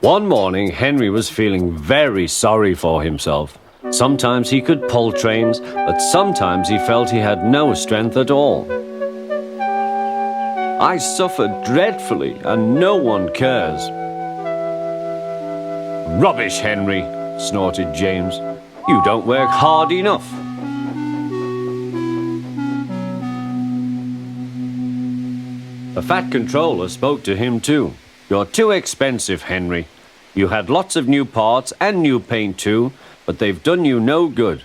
One morning, Henry was feeling very sorry for himself. Sometimes he could pull trains, but sometimes he felt he had no strength at all. I suffered dreadfully, and no one cares. Rubbish, Henry, snorted James. You don't work hard enough. The Fat Controller spoke to him too. You're too expensive, Henry. You had lots of new parts and new paint too, but they've done you no good.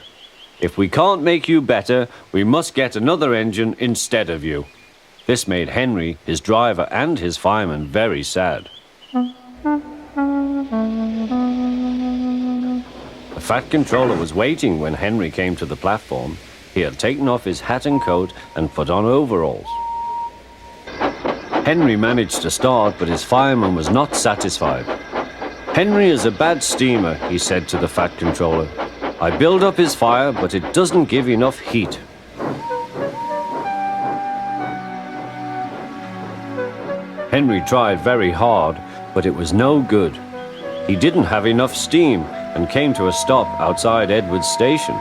If we can't make you better, we must get another engine instead of you. This made Henry, his driver, and his fireman very sad. The Fat Controller was waiting when Henry came to the platform. He had taken off his hat and coat and put on overalls. Henry managed to start, but his fireman was not satisfied. Henry is a bad steamer, he said to the Fat Controller. I build up his fire, but it doesn't give enough heat. Henry tried very hard, but it was no good. He didn't have enough steam and came to a stop outside Edward's station.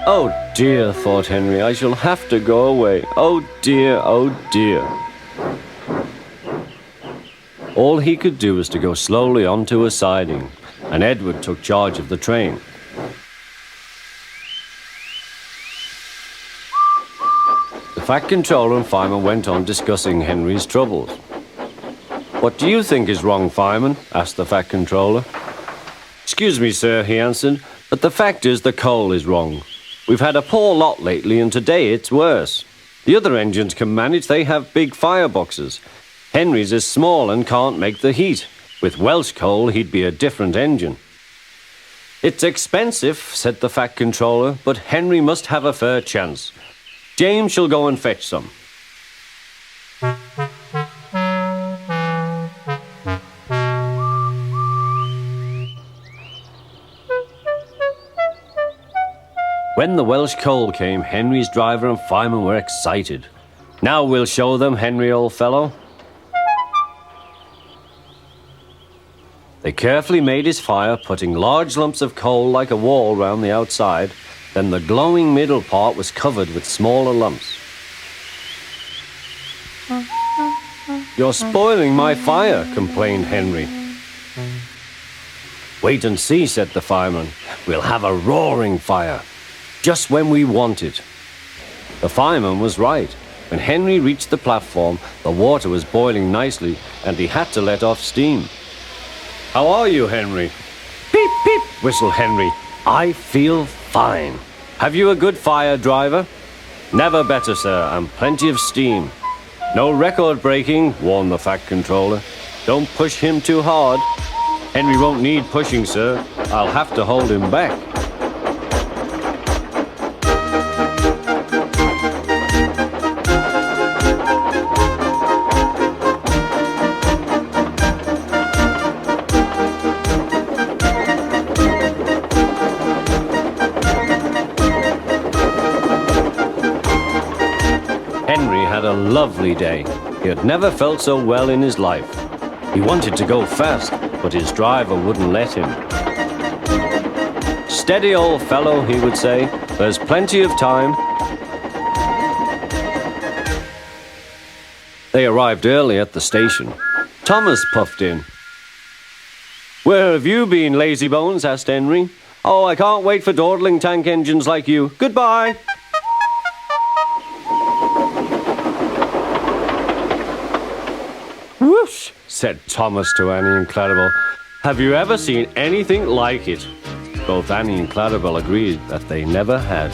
Oh dear, thought Henry, I shall have to go away. Oh dear, oh dear. All he could do was to go slowly onto a siding, and Edward took charge of the train. The Fat Controller and fireman went on discussing Henry's troubles. What do you think is wrong, fireman? Asked the Fat Controller. Excuse me, sir, he answered, but the fact is the coal is wrong. We've had a poor lot lately, and today it's worse. The other engines can manage, they have big fireboxes. Henry's is small and can't make the heat. With Welsh coal, he'd be a different engine. It's expensive, said the Fat Controller, but Henry must have a fair chance. James shall go and fetch some. When the Welsh coal came, Henry's driver and fireman were excited. Now we'll show them, Henry, old fellow. They carefully made his fire, putting large lumps of coal like a wall round the outside. Then the glowing middle part was covered with smaller lumps. You're spoiling my fire, complained Henry. Wait and see, said the fireman. We'll have a roaring fire. Just when we want it. The fireman was right. When Henry reached the platform, the water was boiling nicely, and he had to let off steam. How are you, Henry? Peep, peep, whistled Henry. I feel fine. Have you a good fire, driver? Never better, sir, and plenty of steam. No record breaking, warned the Fat Controller. Don't push him too hard. Henry won't need pushing, sir. I'll have to hold him back. Henry had a lovely day. He had never felt so well in his life. He wanted to go fast, but his driver wouldn't let him. Steady, old fellow, he would say. There's plenty of time. They arrived early at the station. Thomas puffed in. Where have you been, lazybones? Asked Henry. Oh, I can't wait for dawdling tank engines like you. Goodbye. Whoosh, said Thomas to Annie and Clarabel. Have you ever seen anything like it? Both Annie and Clarabel agreed that they never had.